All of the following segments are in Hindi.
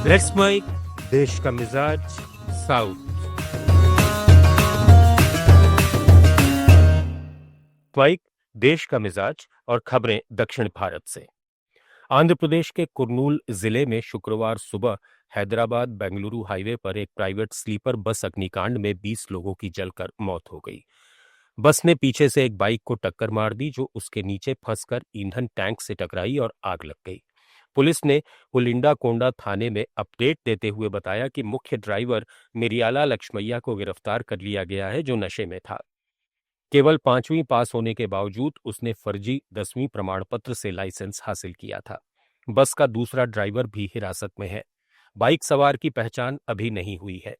लेट्स माइक देश का मिजाज साउथ। माइक देश का मिजाज और खबरें दक्षिण भारत से। आंध्र प्रदेश के कुर्नूल जिले में शुक्रवार सुबह हैदराबाद बेंगलुरु हाईवे पर एक प्राइवेट स्लीपर बस अग्निकांड में 20 लोगों की जलकर मौत हो गई। बस ने पीछे से एक बाइक को टक्कर मार दी जो उसके नीचे फंसकर ईंधन टैंक से टकराई और आग लग गई। पुलिस ने उलिंडा कोंडा थाने में अपडेट देते हुए बताया कि मुख्य ड्राइवर मिरियाला लक्ष्मैया को गिरफ्तार कर लिया गया है, जो नशे में था। केवल 5वीं पास होने के बावजूद उसने फर्जी 10वीं प्रमाण पत्र से लाइसेंस हासिल किया था। बस का दूसरा ड्राइवर भी हिरासत में है। बाइक सवार की पहचान अभी नहीं हुई है।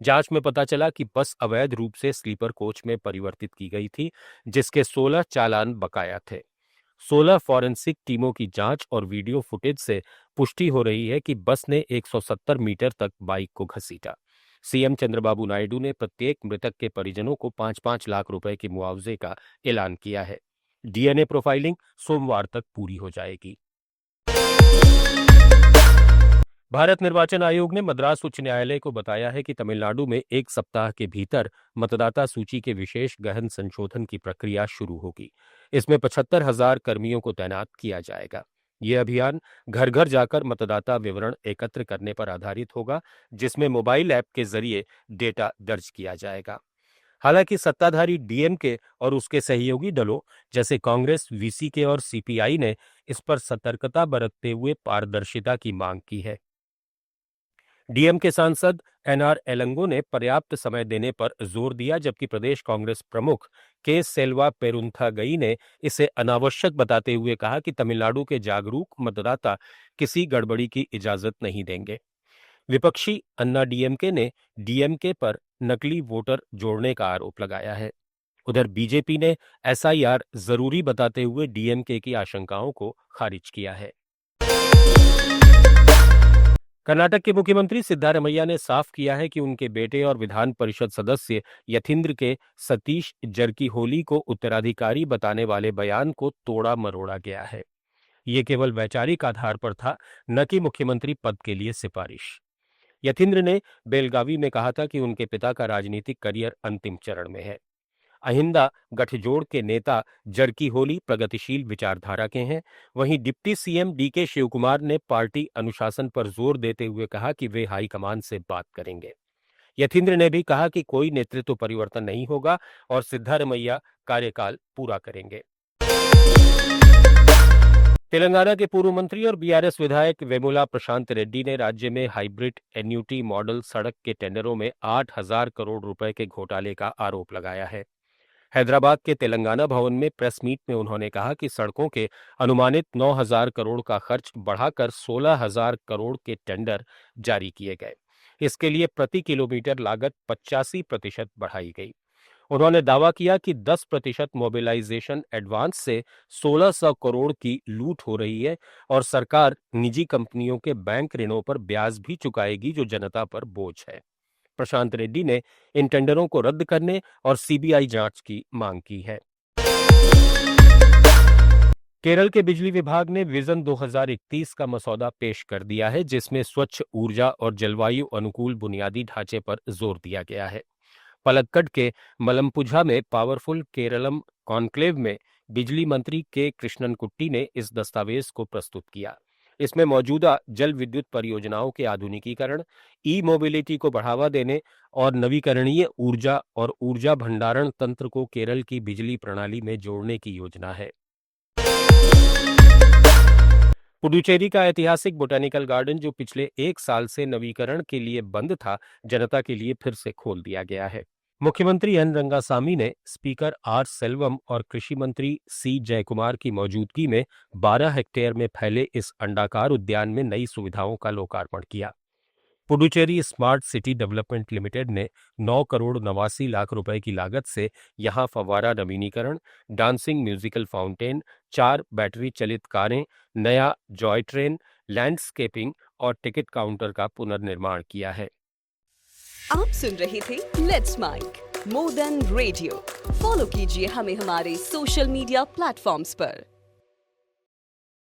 जांच में पता चला कि बस अवैध रूप से स्लीपर कोच में परिवर्तित की गई थी, जिसके 16 चालान बकाया थे। 16 फॉरेंसिक टीमों की जांच और वीडियो फुटेज से पुष्टि हो रही है कि बस ने 170 मीटर तक बाइक को घसीटा। सीएम चंद्रबाबू नायडू ने प्रत्येक मृतक के परिजनों को 5-5 लाख रुपए के मुआवजे का ऐलान किया है। डीएनए प्रोफाइलिंग सोमवार तक पूरी हो जाएगी। भारत निर्वाचन आयोग ने मद्रास उच्च न्यायालय को बताया है कि तमिलनाडु में एक सप्ताह के भीतर मतदाता सूची के विशेष गहन संशोधन की प्रक्रिया शुरू होगी। इसमें 75,000 कर्मियों को तैनात किया जाएगा। यह अभियान घर घर जाकर मतदाता विवरण एकत्र करने पर आधारित होगा, जिसमें मोबाइल ऐप के जरिए डेटा दर्ज किया जाएगा। हालांकि सत्ताधारी डीएमके और उसके सहयोगी दलों जैसे कांग्रेस, वीसीके और सीपीआई ने इस पर सतर्कता बरतते हुए पारदर्शिता की मांग की है। डीएम के सांसद एनआर एलंगो ने पर्याप्त समय देने पर जोर दिया, जबकि प्रदेश कांग्रेस प्रमुख के सेल्वा पेरुंथागई ने इसे अनावश्यक बताते हुए कहा कि तमिलनाडु के जागरूक मतदाता किसी गड़बड़ी की इजाजत नहीं देंगे। विपक्षी अन्ना डीएमके ने डीएमके पर नकली वोटर जोड़ने का आरोप लगाया है। उधर बीजेपी ने एसआईआर जरूरी बताते हुए डीएमके की आशंकाओं को खारिज किया है। कर्नाटक के मुख्यमंत्री सिद्धारमैया ने साफ किया है कि उनके बेटे और विधान परिषद सदस्य यतींद्र के सतीश जरकीहोली को उत्तराधिकारी बताने वाले बयान को तोड़ा मरोड़ा गया है। ये केवल वैचारिक आधार पर था, न कि मुख्यमंत्री पद के लिए सिफारिश। यतींद्र ने बेलगावी में कहा था कि उनके पिता का राजनीतिक करियर अंतिम चरण में है। अहिंदा गठजोड़ के नेता जरकीहोली प्रगतिशील विचारधारा के हैं। वहीं डिप्टी सीएम डीके शिवकुमार ने पार्टी अनुशासन पर जोर देते हुए कहा कि वे हाईकमान से बात करेंगे। यतींद्र ने भी कहा कि कोई नेतृत्व परिवर्तन नहीं होगा और सिद्धारमैया कार्यकाल पूरा करेंगे। तेलंगाना के पूर्व मंत्री और बीआरएस विधायक वेमुला प्रशांत रेड्डी ने राज्य में हाइब्रिड एन्यूटी मॉडल सड़क के टेंडरों में 8,000 करोड़ रुपए के घोटाले का आरोप लगाया है। हैदराबाद के तेलंगाना भवन में प्रेस मीट में उन्होंने कहा कि सड़कों के अनुमानित 9,000 करोड़ का खर्च बढ़ाकर 16,000 करोड़ के टेंडर जारी किए गए। इसके लिए प्रति किलोमीटर लागत 85% बढ़ाई गई। उन्होंने दावा किया कि 10% मोबिलाइजेशन एडवांस से 1,600 करोड़ की लूट हो रही है और सरकार निजी कंपनियों के बैंक ऋणों पर ब्याज भी चुकाएगी, जो जनता पर बोझ है। प्रशांत रेड्डी ने इन टेंडरों को रद्द करने और सीबीआई जांच की मांग की है। केरल के बिजली विभाग ने विजन 2031 का मसौदा पेश कर दिया है, जिसमें स्वच्छ ऊर्जा और जलवायु अनुकूल बुनियादी ढांचे पर जोर दिया गया है। पलक्कड के मलमपुझा में पावरफुल केरलम कॉन्क्लेव में बिजली मंत्री के कृष्णनकुट्टी ने इस दस्तावेज को प्रस्तुत किया। इसमें मौजूदा जल विद्युत परियोजनाओं के आधुनिकीकरण, ई मोबिलिटी को बढ़ावा देने और नवीकरणीय ऊर्जा और ऊर्जा भंडारण तंत्र को केरल की बिजली प्रणाली में जोड़ने की योजना है। पुडुचेरी का ऐतिहासिक बोटेनिकल गार्डन, जो पिछले 1 साल से नवीकरण के लिए बंद था, जनता के लिए फिर से खोल दिया गया है। मुख्यमंत्री एन रंगासामी ने स्पीकर आर सेल्वम और कृषि मंत्री सी जयकुमार की मौजूदगी में 12 हेक्टेयर में फैले इस अंडाकार उद्यान में नई सुविधाओं का लोकार्पण किया। Puducherry smart city development limited ने 9 करोड़ 89 लाख रुपए की लागत से यहां फव्वारा नवीनीकरण, डांसिंग म्यूजिकल फाउंटेन, 4 बैटरी चलित कारें, नया जॉय ट्रेन, लैंडस्केपिंग और टिकट काउंटर का पुनर्निर्माण किया है। आप सुन रहे थे let's mic more than radio. Follow कीजिए हमें हमारे सोशल मीडिया प्लेटफॉर्म्स पर।